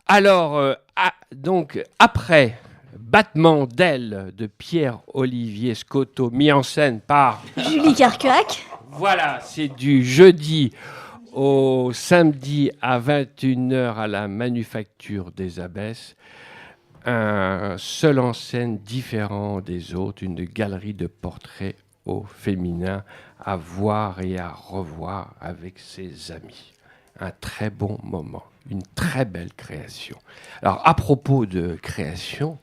Alors, donc, après Battement d'ailes de Pierre-Olivier Scotto, mis en scène par... Julie Carcuac. Voilà, c'est du jeudi au samedi à 21h à la Manufacture des Abbesses. Un seul en scène différent des autres, une galerie de portraits au féminin à voir et à revoir avec ses amis. Un très bon moment, une très belle création. Alors, à propos de création,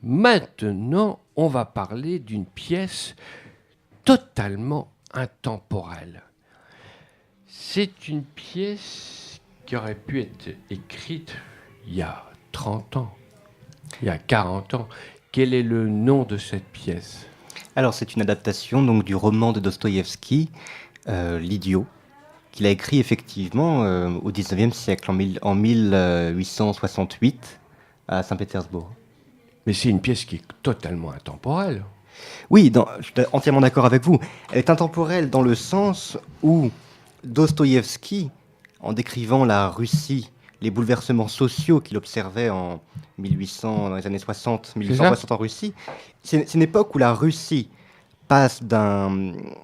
maintenant, on va parler d'une pièce totalement intemporelle. C'est une pièce qui aurait pu être écrite il y a 30 ans, il y a 40 ans. Quel est le nom de cette pièce ? Alors, c'est une adaptation donc, du roman de Dostoïevski, L'Idiot, qu'il a écrit effectivement au XIXe siècle, en 1868, à Saint-Pétersbourg. Mais c'est une pièce qui est totalement intemporelle. Oui, je suis entièrement d'accord avec vous. Elle est intemporelle dans le sens où Dostoïevski, en décrivant la Russie, les bouleversements sociaux qu'il observait en 1800, dans les années 60, 1860 en Russie, c'est une époque où la Russie passe d'une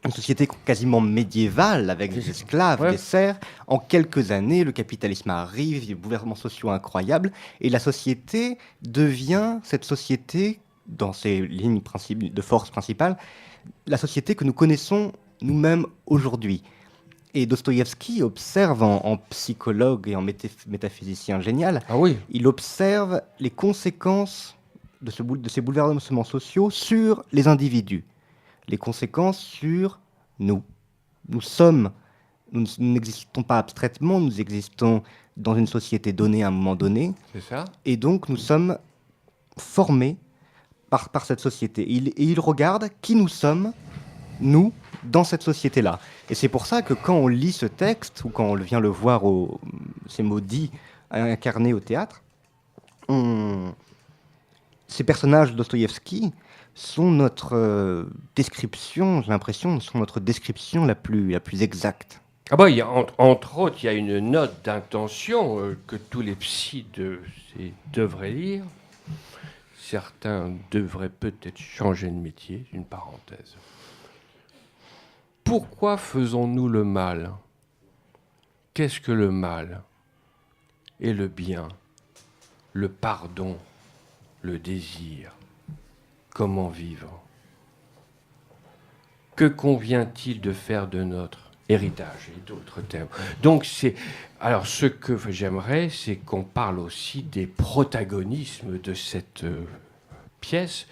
société quasiment médiévale, avec des esclaves, des serfs. En quelques années, le capitalisme arrive, il y a des bouleversements sociaux incroyables, et la société devient cette société, dans ses lignes de force principales, la société que nous connaissons nous-mêmes aujourd'hui. Et Dostoïevski observe en psychologue et en métaphysicien génial, il observe les conséquences de ces bouleversements sociaux sur les individus, les conséquences sur nous. Nous n'existons pas abstraitement, nous existons dans une société donnée à un moment donné. C'est ça. Et donc nous sommes formés par cette société. Et il regarde qui nous sommes, nous, dans cette société-là. Et c'est pour ça que quand on lit ce texte, ou quand on vient le voir, ces mots dits incarnés au théâtre, ces personnages de Dostoïevski sont notre description, j'ai l'impression, sont notre description la plus exacte. Ah bah, entre autres, il y a une note d'intention que tous les psys devraient lire. Certains devraient peut-être changer de métier, une parenthèse. Pourquoi faisons-nous le mal ? Qu'est-ce que le mal ? Et le bien ? Le pardon ? Le désir ? Comment vivre ? Que convient-il de faire de notre héritage et d'autres termes ? Donc alors ce que j'aimerais, c'est qu'on parle aussi des protagonismes de cette pièce.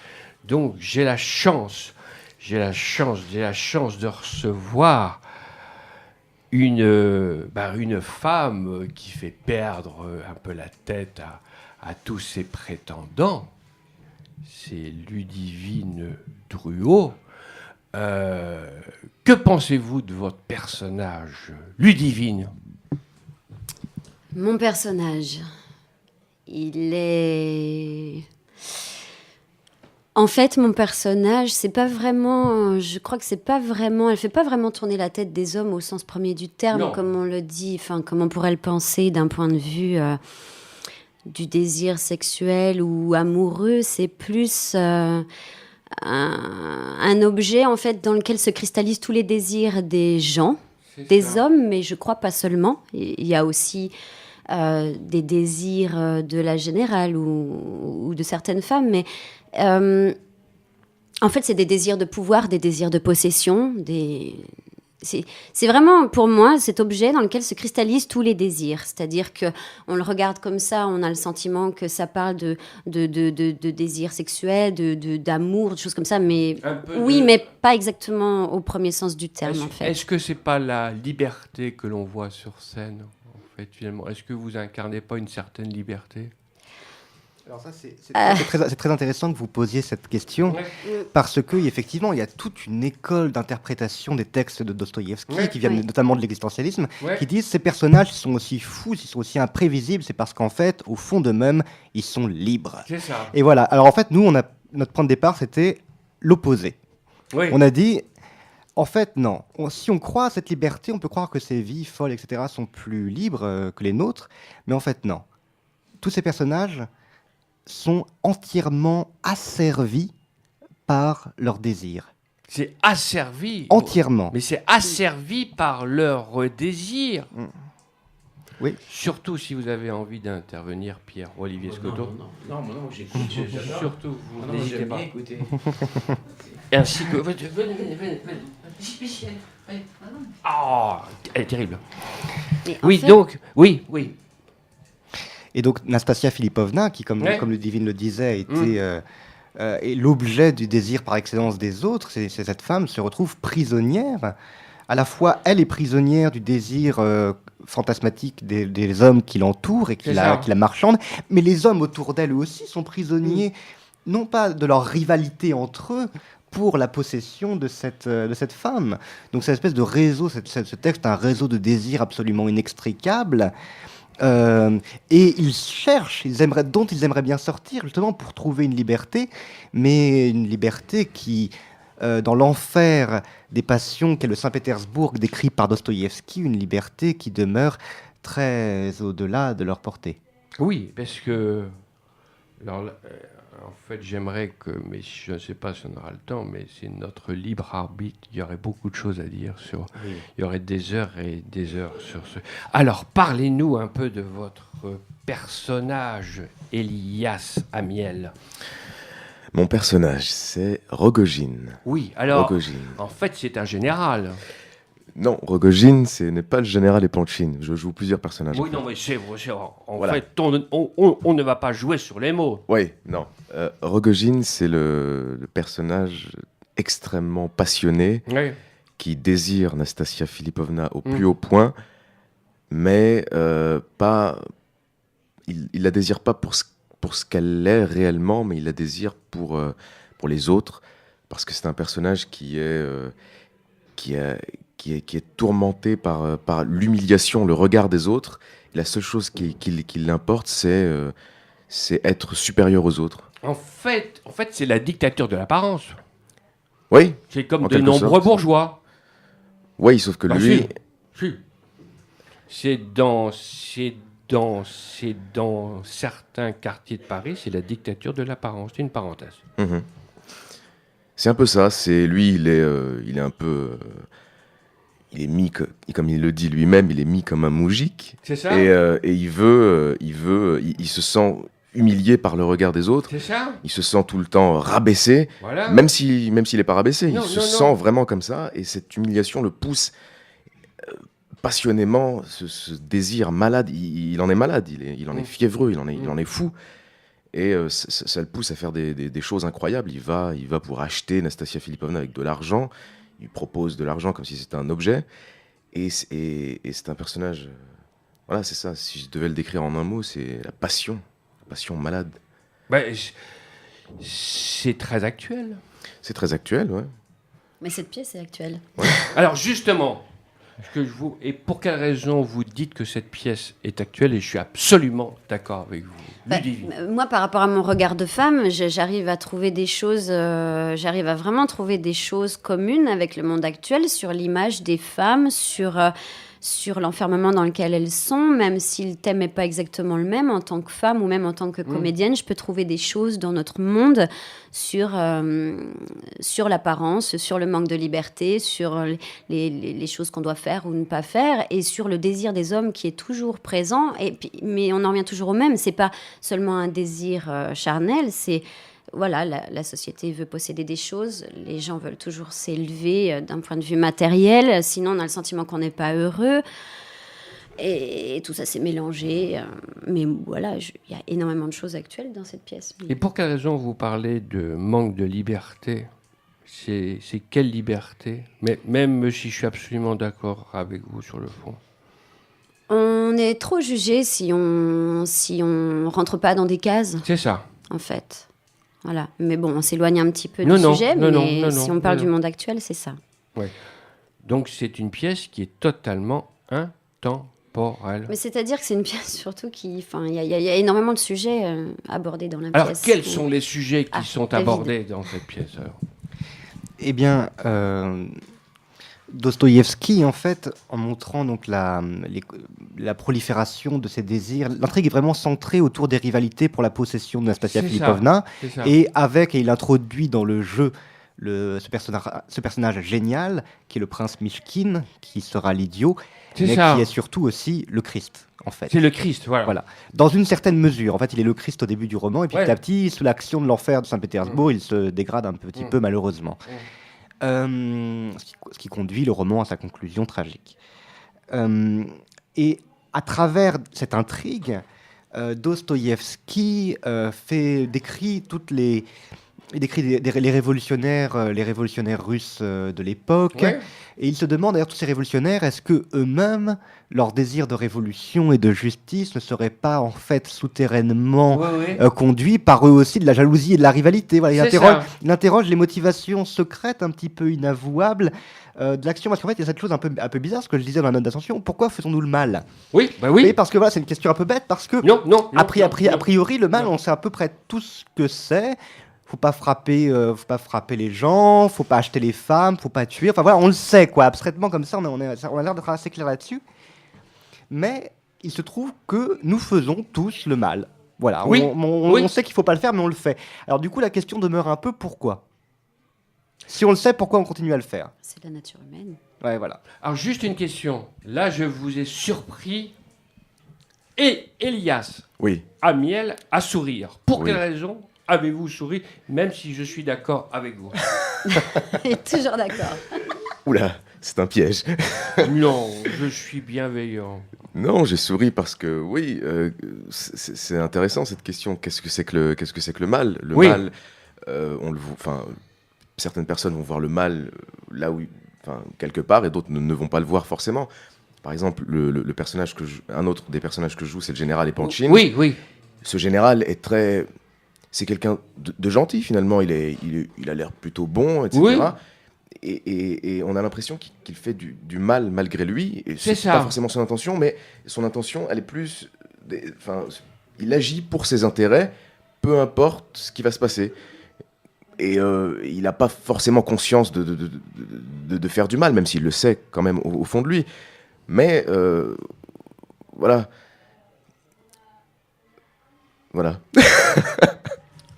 Donc j'ai la chance de recevoir une femme qui fait perdre un peu la tête à tous ses prétendants. C'est Ludivine Druot. Que pensez-vous de votre personnage, Ludivine ? Mon personnage, il est... En fait, mon personnage, c'est pas vraiment... Je crois que c'est pas vraiment... Elle fait pas vraiment tourner la tête des hommes au sens premier du terme, non. Comme on le dit, enfin, comme on pourrait le penser d'un point de vue du désir sexuel ou amoureux. C'est plus un objet, en fait, dans lequel se cristallisent tous les désirs des gens, des hommes, mais je crois pas seulement. Il y a aussi... des désirs de la générale ou de certaines femmes, mais en fait, c'est des désirs de pouvoir, des désirs de possession. C'est vraiment, pour moi, cet objet dans lequel se cristallisent tous les désirs. C'est-à-dire qu'on le regarde comme ça, on a le sentiment que ça parle de désirs sexuels, d'amour, de choses comme ça, mais mais pas exactement au premier sens du terme, en fait. Est-ce que c'est pas la liberté que l'on voit sur scène ? En fait, finalement, est-ce que vous incarnez pas une certaine liberté ? Alors ça, c'est très intéressant que vous posiez cette question, parce que effectivement, il y a toute une école d'interprétation des textes de Dostoïevski, qui viennent notamment de l'existentialisme, qui disent ces personnages sont aussi fous, ils sont aussi imprévisibles, c'est parce qu'en fait, au fond d'eux-mêmes, ils sont libres. C'est ça. Et voilà. Alors en fait, nous, notre point de départ, c'était l'opposé. Oui. On a dit, en fait, non. Si on croit à cette liberté, on peut croire que ces vies folles, etc., sont plus libres que les nôtres, mais en fait, non. tous ces personnages sont entièrement asservis par leur désir. C'est asservi. Entièrement. Mais c'est asservi par leur désir. Oui. Surtout si vous avez envie d'intervenir, Pierre ou Olivier Scotto. Non, j'écoute. J'adore. Surtout, vous Non, n'hésitez j'aime pas. bien écouter. Ainsi que. Venez. Oh, elle est terrible. Mais en Oui, fait, donc, oui. Et donc Nastasia Filipovna, qui, comme le Divine le disait, était est l'objet du désir par excellence des autres, cette femme se retrouve prisonnière. À la fois, elle est prisonnière du désir fantasmatique des hommes qui l'entourent et qui la marchandent, mais les hommes autour d'elle aussi sont prisonniers, non pas de leur rivalité entre eux, pour la possession de cette femme. Donc cette espèce de réseau, ce texte est un réseau de désirs absolument inextricable. Et ils cherchent, dont ils aimeraient bien sortir, justement pour trouver une liberté, mais une liberté qui, dans l'enfer des passions qu'est le Saint-Pétersbourg décrit par Dostoïevski, une liberté qui demeure très au-delà de leur portée. Oui, parce que. Alors, en fait, j'aimerais que, mais je ne sais pas si on aura le temps, mais c'est notre libre arbitre. Il y aurait beaucoup de choses à dire sur. Oui. Il y aurait des heures et des heures sur ce. Alors, parlez-nous un peu de votre personnage, Elias Amiel. Mon personnage, c'est Rogojin. Oui, alors, Rogojin. en fait, c'est un général. Non, Rogojin, ce n'est pas le général Epanchin. Je joue plusieurs personnages. Oui, non, mais en Voilà. fait, on ne va pas jouer sur les mots. Oui, non. Rogojin, c'est le personnage extrêmement passionné Oui. qui désire Nastasia Filipovna au plus haut point, mais pas. Il la désire pas pour ce qu'elle est réellement, mais il la désire pour les autres, parce que c'est un personnage qui est tourmenté par l'humiliation, le regard des autres. Et la seule chose qui l'importe, c'est être supérieur aux autres. En fait, c'est la dictature de l'apparence. Oui, C'est comme En de quelque nombreux sorte. bourgeois. oui, sauf que Bah, lui, si. C'est dans certains quartiers de Paris, c'est la dictature de l'apparence. C'est une parenthèse. Mhm. C'est un peu ça. C'est lui, il est un peu, il est mis comme il le dit lui-même, il est mis comme un moujik. C'est ça. Et il se sent humilié par le regard des autres. C'est ça. Il se sent tout le temps rabaissé, Voilà. même s'il n'est pas rabaissé. Non, il se non, sent non. vraiment comme ça, et cette humiliation le pousse passionnément, ce désir malade. Il en est malade, il en est fiévreux, il en est fou. Et ça le pousse à faire des choses incroyables. Il va pour acheter Nastasia Filipovna avec de l'argent. Il propose de l'argent comme si c'était un objet. Et c'est un personnage... voilà, c'est ça. Si je devais le décrire en un mot, c'est la passion malade. Ben, c'est très actuel. C'est très actuel, ouais. Mais cette pièce est actuelle. Alors justement, et pour quelle raison vous dites que cette pièce est actuelle, et je suis absolument d'accord avec vous. Ludivine. Moi, par rapport à mon regard de femme, j'arrive à trouver des choses, j'arrive à vraiment trouver des choses communes avec le monde actuel sur l'image des femmes, sur l'enfermement dans lequel elles sont, même si le thème n'est pas exactement le même en tant que femme ou même en tant que comédienne, je peux trouver des choses dans notre monde sur l'apparence, sur le manque de liberté, sur les choses qu'on doit faire ou ne pas faire, et sur le désir des hommes qui est toujours présent. Mais on en revient toujours au même, c'est pas seulement un désir charnel, c'est... Voilà, la société veut posséder des choses, les gens veulent toujours s'élever d'un point de vue matériel, sinon on a le sentiment qu'on n'est pas heureux. Et tout ça s'est mélangé. Mais voilà, il y a énormément de choses actuelles dans cette pièce. Et pour quelle raison vous parlez de manque de liberté ? C'est quelle liberté ? Mais même si je suis absolument d'accord avec vous sur le fond. On est trop jugé si on rentre pas dans des cases, C'est ça. en fait. Voilà. Mais bon, on s'éloigne un petit peu Non, du non, sujet, non, mais non, si non, on parle non. du monde actuel, c'est ça. Donc c'est une pièce qui est totalement intemporelle. Mais c'est-à-dire que c'est une pièce surtout qui... Enfin, il y a énormément de sujets abordés dans la Alors pièce. quels sont les sujets qui sont David. abordés dans cette pièce alors ? Eh bien, Dostoïevski, en fait, en montrant donc la prolifération de ses désirs, l'intrigue est vraiment centrée autour des rivalités pour la possession de Nastasia C'est ça. Filipovna, C'est ça. et il introduit dans le jeu ce personnage génial, qui est le prince Mishkin, qui sera l'idiot, C'est mais ça. qui est surtout aussi le Christ, en fait. C'est le Christ, voilà. Voilà. Dans une certaine mesure. En fait, il est le Christ au début du roman, et puis Ouais. petit à petit, sous l'action de l'enfer de Saint-Pétersbourg, il se dégrade un petit peu, malheureusement. Ce qui conduit le roman à sa conclusion tragique. Et à travers cette intrigue, Dostoïevski décrit les révolutionnaires russes de l'époque. Ouais. Et il se demande, d'ailleurs, tous ces révolutionnaires, est-ce que eux-mêmes, leur désir de révolution et de justice ne serait pas en fait souterrainement conduit par eux aussi de la jalousie et de la rivalité. Voilà, il interroge les motivations secrètes, un petit peu inavouables de l'action. Parce qu'en fait, il y a cette chose un peu bizarre, ce que je disais dans la note d'attention. Pourquoi faisons-nous le mal? Oui, bah oui. Et parce que voilà, c'est une question un peu bête, parce que a priori, le mal, on sait à peu près tout ce que c'est. Faut pas frapper les gens, faut pas acheter les femmes, faut pas tuer. Enfin voilà, on le sait quoi, abstraitement comme ça, on a l'air d'être assez clair là-dessus. Mais il se trouve que nous faisons tous le mal. Voilà, Oui. on sait qu'il faut pas le faire, mais on le fait. Alors du coup, la question demeure un peu pourquoi. Si on le sait, pourquoi on continue à le faire? C'est la nature humaine. Ouais, voilà. Alors, juste une question. Là, je vous ai surpris. Et Elias Oui. Amiel à sourire. Pour Oui. quelle raison avez-vous souri, même si je suis d'accord avec vous? Et toujours d'accord. Oula, c'est un piège. Non, je suis bienveillant. Non, j'ai souri parce que oui, c'est intéressant cette question. Qu'est-ce que c'est que le mal? Le Oui. mal, on le voit. Enfin, certaines personnes vont voir le mal là où, enfin, quelque part, et d'autres ne vont pas le voir forcément. Par exemple, le personnage un autre des personnages que je joue, c'est le général Epanchin. Oui, oui. Ce général est c'est quelqu'un de gentil finalement. Il a l'air plutôt bon, etc. Oui. Et on a l'impression qu'il fait du mal malgré lui. Et C'est c'est ça. pas forcément son intention, mais son intention, elle est plus. Enfin, il agit pour ses intérêts, peu importe ce qui va se passer. Et il n'a pas forcément conscience de faire du mal, même s'il le sait quand même au fond de lui. Mais voilà. Voilà.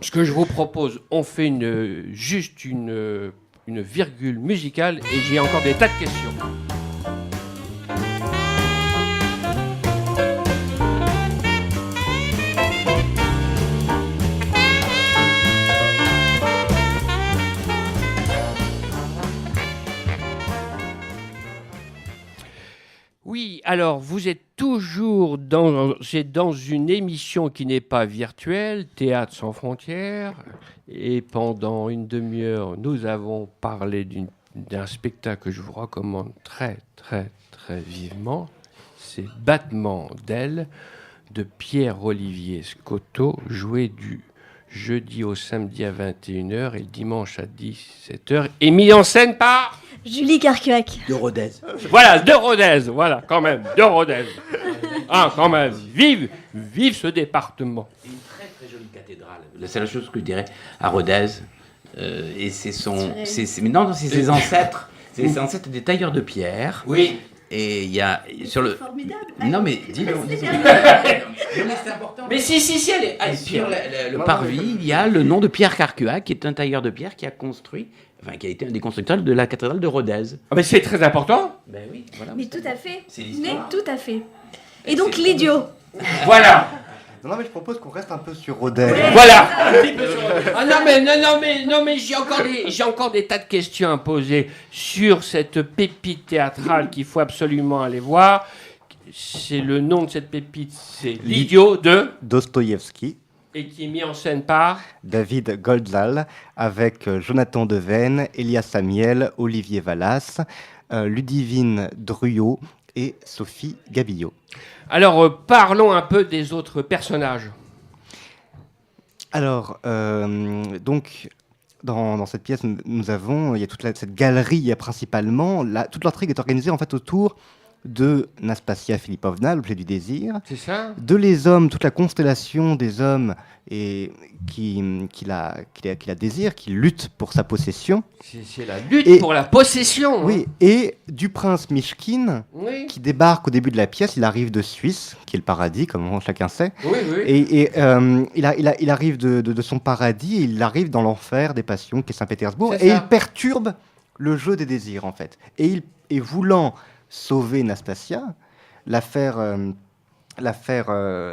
Ce que je vous propose, on fait juste une virgule musicale et j'ai encore des tas de questions. Oui, alors vous êtes toujours dans une émission qui n'est pas virtuelle, Théâtre sans frontières, et pendant une demi-heure, nous avons parlé d'un spectacle que je vous recommande très, très, très vivement. C'est Battement d'ailes de Pierre-Olivier Scotto, joué du jeudi au samedi à 21h et le dimanche à 17h, et mis en scène par... Julie Carcuac. De Rodez. Voilà, de Rodez, voilà, quand même, de Rodez. Ah, quand même, vive ce département. Une très très jolie cathédrale. La seule chose que je dirais à Rodez, et c'est ses ancêtres. C'est les ancêtres des tailleurs de pierre. Oui. Et il y a sur le. Formidable. Non mais dis-le. Mais c'est important. Mais si, elle est... Et sur le parvis, il y a le nom de Pierre Carcuac, qui est un tailleur de pierre qui a été un des constructeurs de la cathédrale de Rodez. Ah, mais c'est très important. Ben oui, voilà. Mais tout à fait. C'est Mais l'histoire. tout à fait. Et donc l'idiot. Voilà. Non, mais je propose qu'on reste un peu sur Rodez. Voilà. Ah non mais j'ai encore des tas de questions à poser sur cette pépite théâtrale qu'il faut absolument aller voir. C'est le nom de cette pépite, c'est L'idiot de Dostoïevski, et qui est mis en scène par David Goldzal, avec Jonathan Devaine, Elias Amiel, Olivier Vallas, Ludivine Druyot et Sophie Gabillot. Alors parlons un peu des autres personnages. Alors, donc, dans cette pièce, il y a toute cette galerie, principalement. Toute l'intrigue est organisée en fait autour de Nastasia Filipovna, l'objet du désir, C'est ça? de les hommes, toute la constellation des hommes et qui la désire, qui luttent pour sa possession. C'est la lutte Et- pour la possession. hein. Oui, et du prince Mishkin Oui, qui débarque au début de la pièce. Il arrive de Suisse, qui est le paradis, comme chacun sait. oui, oui. Et il arrive de son paradis, et il arrive dans l'enfer des passions, qui est Saint-Pétersbourg, C'est et ça. il perturbe le jeu des désirs, en fait. Et voulant sauver Nastasia, la faire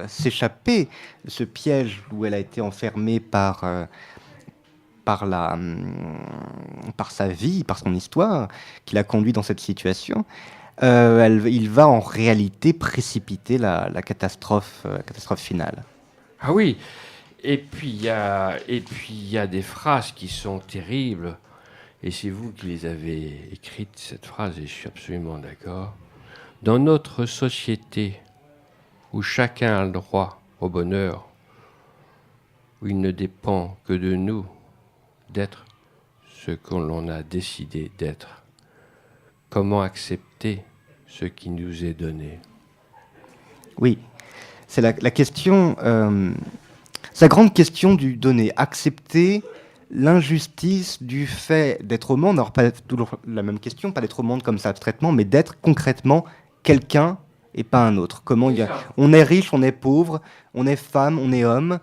s'échapper de ce piège où elle a été enfermée par sa vie, par son histoire, qui l'a conduit dans cette situation, il va en réalité précipiter la catastrophe finale. Ah oui. Et puis il y a des phrases qui sont terribles. Et c'est vous qui les avez écrites, cette phrase, et je suis absolument d'accord. Dans notre société, où chacun a le droit au bonheur, où il ne dépend que de nous d'être ce que l'on a décidé d'être, comment accepter ce qui nous est donné? Oui, c'est la question, c'est la grande question du donné. Accepter l'injustice du fait d'être au monde, alors pas toujours la même question, pas d'être au monde comme ça abstraitement, mais d'être concrètement quelqu'un et pas un autre. On est riche, on est pauvre, on est femme, on est homme.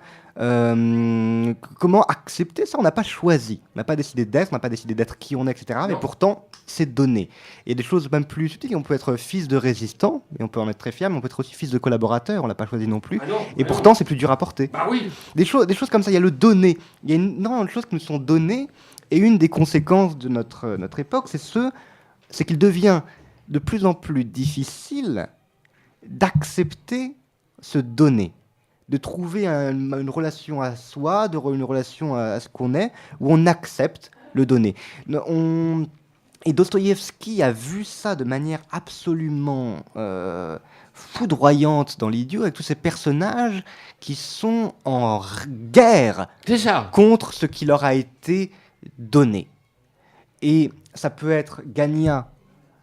Comment accepter ça? On n'a pas choisi, on n'a pas décidé d'être, on n'a pas décidé d'être qui on est, etc. Mais pourtant, c'est donné. Il y a des choses même plus subtiles. On peut être fils de résistant, et on peut en être très fier, mais on peut être aussi fils de collaborateur, on l'a pas choisi non plus. Et pourtant, c'est plus dur à porter. Bah oui. Des choses comme ça, il y a le donné. Il y a énormément de choses qui nous sont données, et une des conséquences de notre époque, c'est qu'il devient de plus en plus difficile d'accepter ce donné, de trouver une relation à soi, une relation à ce qu'on est, où on accepte le donné. Et Dostoïevski a vu ça de manière absolument foudroyante dans l'Idiot, avec tous ces personnages qui sont en guerre C'est ça. contre ce qui leur a été donné. Et ça peut être Gania,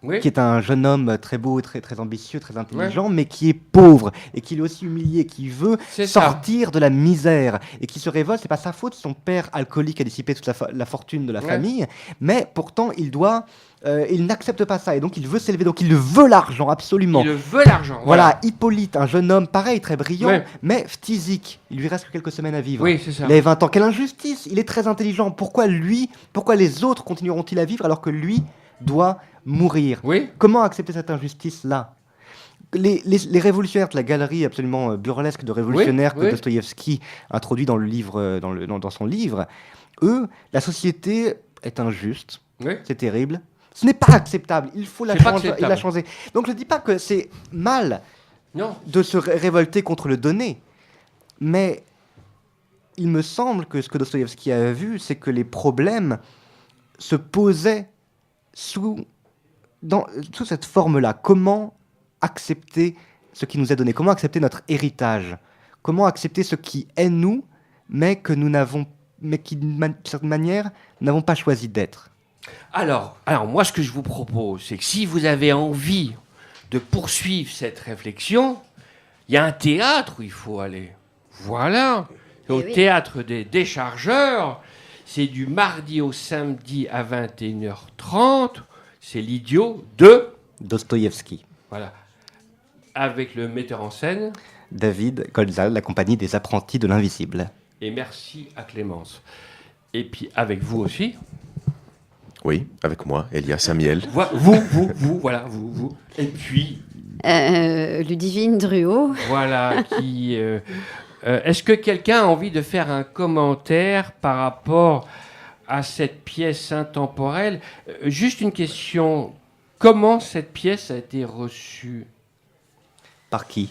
Oui. qui est un jeune homme très beau, très, très ambitieux, très intelligent, mais qui est pauvre et qui est aussi humilié, qui veut C'est ça. sortir de la misère et qui se révolte. C'est pas sa faute, son père alcoolique a dissipé toute la fortune de la Ouais. famille, mais pourtant il n'accepte pas ça et donc il veut s'élever, donc il veut l'argent absolument. Il veut l'argent. Voilà, Hippolyte, un jeune homme pareil, très brillant, Ouais. mais phtisique. Il lui reste que quelques semaines à vivre. Oui, c'est ça. Il avait 20 ans. Quelle injustice! Il est très intelligent. Pourquoi les autres continueront-ils à vivre alors que lui doit mourir? Oui. Comment accepter cette injustice-là? Les révolutionnaires de la galerie absolument burlesque de révolutionnaires Oui, que oui. Dostoïevski introduit dans le livre, dans son livre, eux, la société est injuste, Oui. c'est terrible. Ce n'est pas acceptable. Il faut la C'est pas changer. acceptable. La changer. Donc je ne dis pas que c'est mal Non. de se révolter contre le donné, mais il me semble que ce que Dostoïevski a vu, c'est que les problèmes se posaient sous cette forme-là. Comment accepter ce qui nous est donné? Comment accepter notre héritage? Comment accepter ce qui est nous, mais qui, d'une certaine manière, n'avons pas choisi d'être? Alors, moi, ce que je vous propose, c'est que si vous avez envie de poursuivre cette réflexion, il y a un théâtre où il faut aller. Voilà. Au oui. théâtre des Déchargeurs, c'est du mardi au samedi à 21h30. C'est l'Idiot de... Dostoïevski. Voilà. Avec le metteur en scène. David Golzal, la compagnie des apprentis de l'invisible. Et merci à Clémence. Et puis avec vous aussi. Oui, avec moi, Elia Samiel. Vous. Et puis, Ludivine Druot. voilà, est-ce que quelqu'un a envie de faire un commentaire par rapport à cette pièce intemporelle? Juste une question. Comment cette pièce a été reçue? Par qui?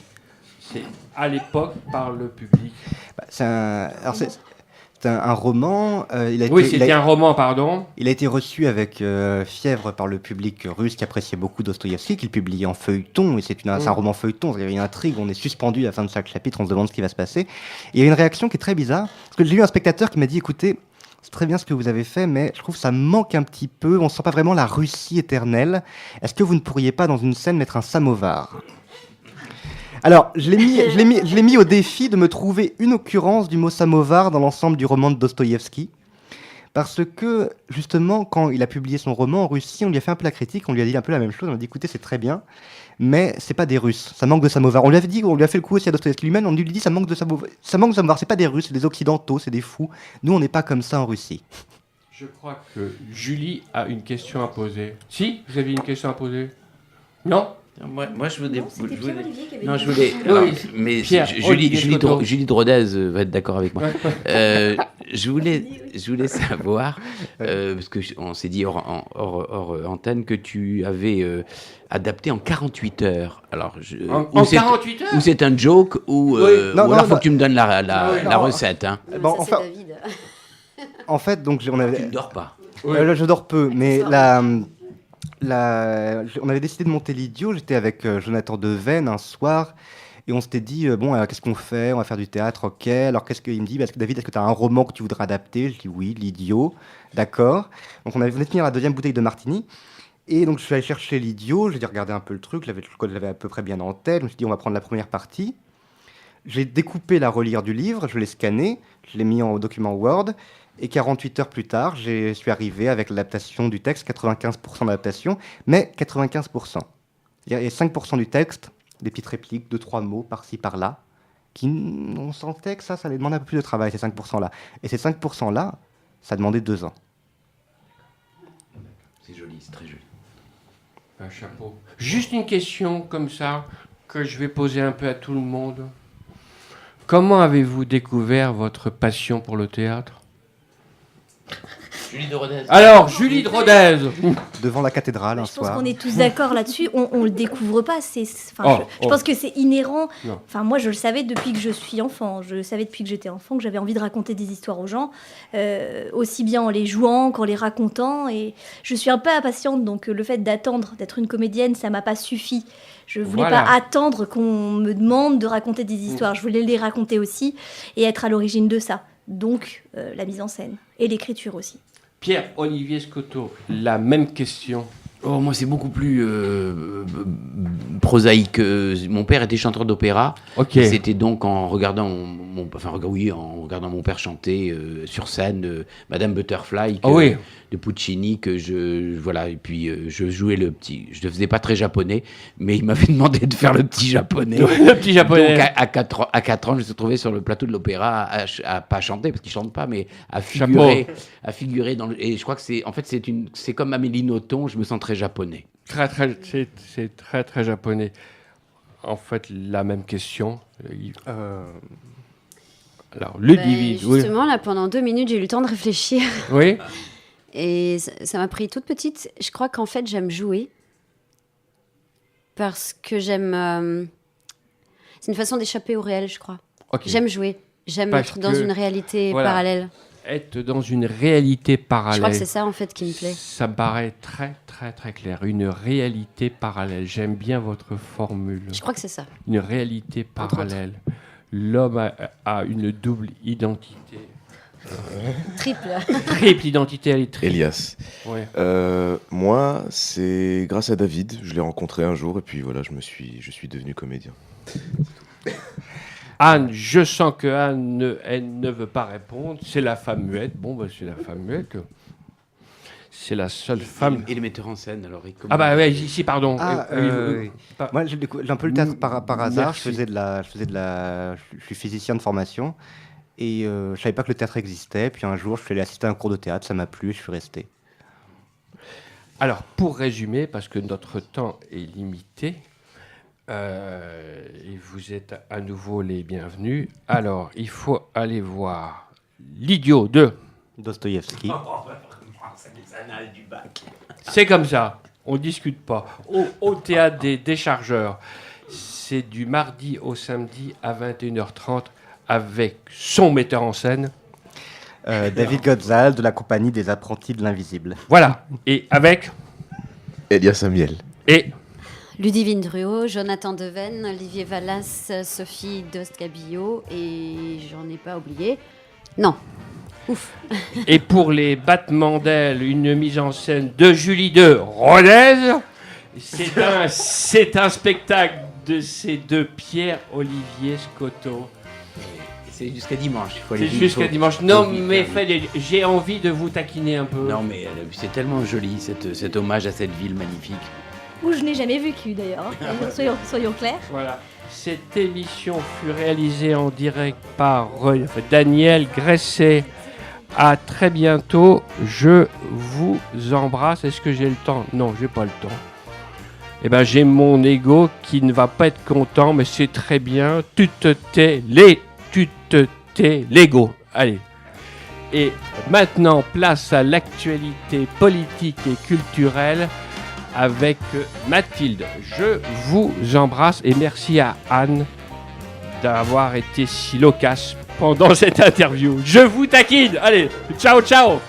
C'est à l'époque par le public. C'est un roman. C'était un roman, pardon. Il a été reçu avec fièvre par le public russe qui appréciait beaucoup Dostoïevski, qu'il publiait en feuilleton. Et c'est un roman feuilleton. Il y avait une intrigue, on est suspendu à la fin de chaque chapitre, on se demande ce qui va se passer. Et il y a une réaction qui est très bizarre. Parce que j'ai eu un spectateur qui m'a dit, écoutez, c'est très bien ce que vous avez fait, mais je trouve que ça manque un petit peu. On sent pas vraiment la Russie éternelle. Est-ce que vous ne pourriez pas, dans une scène, mettre un samovar ? Alors, je l'ai mis au défi de me trouver une occurrence du mot samovar dans l'ensemble du roman de Dostoïevski. Parce que, justement, quand il a publié son roman en Russie, on lui a fait un peu la critique, on lui a dit un peu la même chose, on lui a dit, écoutez, c'est très bien, mais c'est pas des Russes, ça manque de samovar. On lui avait dit, on lui a fait le coup aussi à Dostoïevski lui-même, on lui dit, ça manque de samovar, c'est pas des Russes, c'est des Occidentaux, c'est des fous. Nous, on n'est pas comme ça en Russie. Je crois que Julie a une question à poser. Si, vous avez une question à poser ? Non ? Moi, je voulais. C'était Pierre-Olivier qui avait Non, une je voulais. question. alors, Oui, mais Pierre, Olivier Scotto. Julie de Rodez va être d'accord avec moi. Je voulais savoir, parce qu'on s'est dit hors antenne, que tu avais adapté en 48 heures. Alors, En 48 heures ? ou c'est un joke, ou alors faut que tu me donnes la recette. Hein. Ah, mais Bon, ça, enfin- c'est David. En fait, donc, Tu ne dors pas. là, je dors peu, mais on avait décidé de monter l'idiot. J'étais avec Jonathan Devaine un soir et on s'était dit qu'est-ce qu'on fait ? On va faire du théâtre, ok. Alors qu'est-ce qu'il me dit ? David, est-ce que tu as un roman que tu voudrais adapter ? Je dis oui, l'idiot. D'accord. Donc on venait de finir la deuxième bouteille de martini et donc je suis allé chercher l'idiot. J'ai dit regarder un peu le truc. Je l'avais à peu près bien en tête. Je me suis dit on va prendre la première partie. J'ai découpé la relire du livre. Je l'ai scanné. Je l'ai mis en document Word. Et 48 heures plus tard, je suis arrivé avec l'adaptation du texte, 95% d'adaptation, mais 95%. Il y a 5% du texte, des petites répliques, 2-3 mots par-ci, par-là, on sentait que ça allait demander un peu plus de travail, ces 5%-là. Et ces 5%-là, ça demandait 2 ans. C'est joli, c'est très joli. Un chapeau. Juste une question comme ça, que je vais poser un peu à tout le monde. Comment avez-vous découvert votre passion pour le théâtre ? Julie de Rodez. Alors, Julie de Rodez. Devant la cathédrale, un Je pense soir. qu'on est tous d'accord là-dessus. On le découvre pas. Je pense que c'est inhérent. Non. Enfin, moi, je le savais depuis que je suis enfant. Je savais depuis que j'étais enfant que j'avais envie de raconter des histoires aux gens, aussi bien en les jouant qu'en les racontant. Et je suis un peu impatiente, donc le fait d'attendre d'être une comédienne, ça m'a pas suffi. Je voulais Voilà. pas attendre qu'on me demande de raconter des histoires. Je voulais les raconter aussi et être à l'origine de ça. Donc, la mise en scène et l'écriture aussi. Pierre-Olivier Scotto, la même question. Oh, moi, c'est beaucoup plus prosaïque. Mon père était chanteur d'opéra. Ok. Et c'était donc en regardant en regardant mon père chanter sur scène Madame Butterfly de Puccini que et puis je jouais le petit. Je ne faisais pas très japonais, mais il m'avait demandé de faire le petit japonais. Le petit japonais. Donc à 4 ans, je me suis retrouvé sur le plateau de l'opéra à pas chanter parce qu'il chante pas, mais à figurer dans et je crois que c'est comme Amélie Nothomb. Je me sens très japonais. C'est très, très japonais. En fait, la même question. Alors, Ludivine. Justement, là, pendant 2 minutes, j'ai eu le temps de réfléchir. Oui. Et ça m'a pris toute petite. Je crois qu'en fait, j'aime jouer. Parce que j'aime... c'est une façon d'échapper au réel, je crois. Okay. J'aime jouer. J'aime Parce être dans que, une réalité voilà, parallèle. Être dans une réalité parallèle. Je crois que c'est ça, en fait, qui me plaît. Ça me paraît très, très, très clair. Une réalité parallèle. J'aime bien votre formule. Je crois que c'est ça. Une réalité parallèle. L'homme a une double identité. Triple identité, elle est triple. Elias. Ouais. Moi, c'est grâce à David. Je l'ai rencontré un jour et puis voilà, je suis devenu comédien. Anne, je sens que Anne, elle ne veut pas répondre. C'est la femme muette. Bon, c'est la femme muette. C'est la seule femme. Et le metteur en scène, alors. Ah bah ouais, ici, pardon. Oui. Pas... Moi, j'ai un peu le théâtre par hasard. Merci. Je suis physicien de formation et je savais pas que le théâtre existait. Puis un jour, je suis allé assister à un cours de théâtre, ça m'a plu et je suis resté. Alors, pour résumer, parce que notre temps est limité, et vous êtes à nouveau les bienvenus. Alors, il faut aller voir L'idiot de Dostoïevski. C'est les annales du bac. C'est comme ça, on discute pas. Au théâtre des Déchargeurs, c'est du mardi au samedi à 21h30 avec son metteur en scène. David Godzal de la compagnie des apprentis de l'invisible. Voilà, et avec Elias Amiel. et Ludivine Druot, Jonathan Devaine, Olivier Vallas, Sophie Dost-Gabillot et j'en ai pas oublié. Non. Ouf. Et pour les battements d'ailes, une mise en scène de Julie de Rodez. C'est un spectacle de ces deux Pierre-Olivier Scotto. C'est jusqu'à dimanche. C'est jusqu'à dimanche. Non, mais j'ai envie de vous taquiner un peu. Non, mais c'est tellement joli, cet hommage à cette ville magnifique. Où je n'ai jamais vécu d'ailleurs, soyons clairs. Voilà. Cette émission fut réalisée en direct par Daniel Gresset. À très bientôt. Je vous embrasse. Est-ce que j'ai le temps? Non, j'ai pas le temps. Eh ben, j'ai mon ego qui ne va pas être content, mais c'est très bien. Tu te tais, l'ego. Allez. Et maintenant, place à l'actualité politique et culturelle avec Mathilde. Je vous embrasse et merci à Anne d'avoir été si loquace pendant cette interview. Je vous taquine. Allez, ciao, ciao.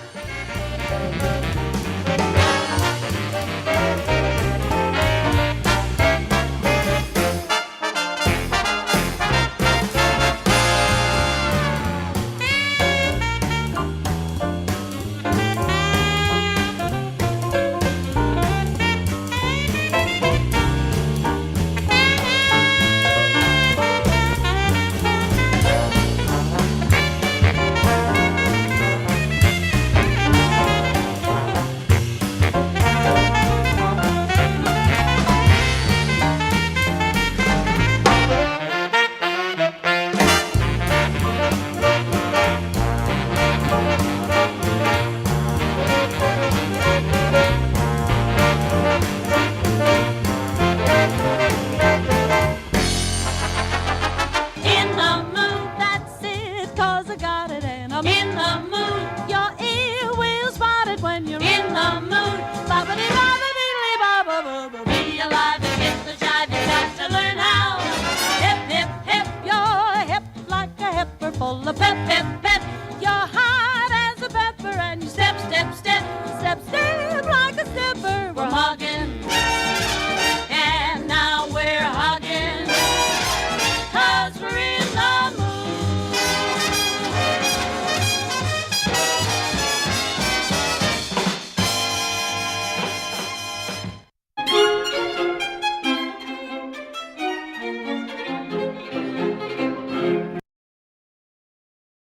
Full of pep, pep, pep.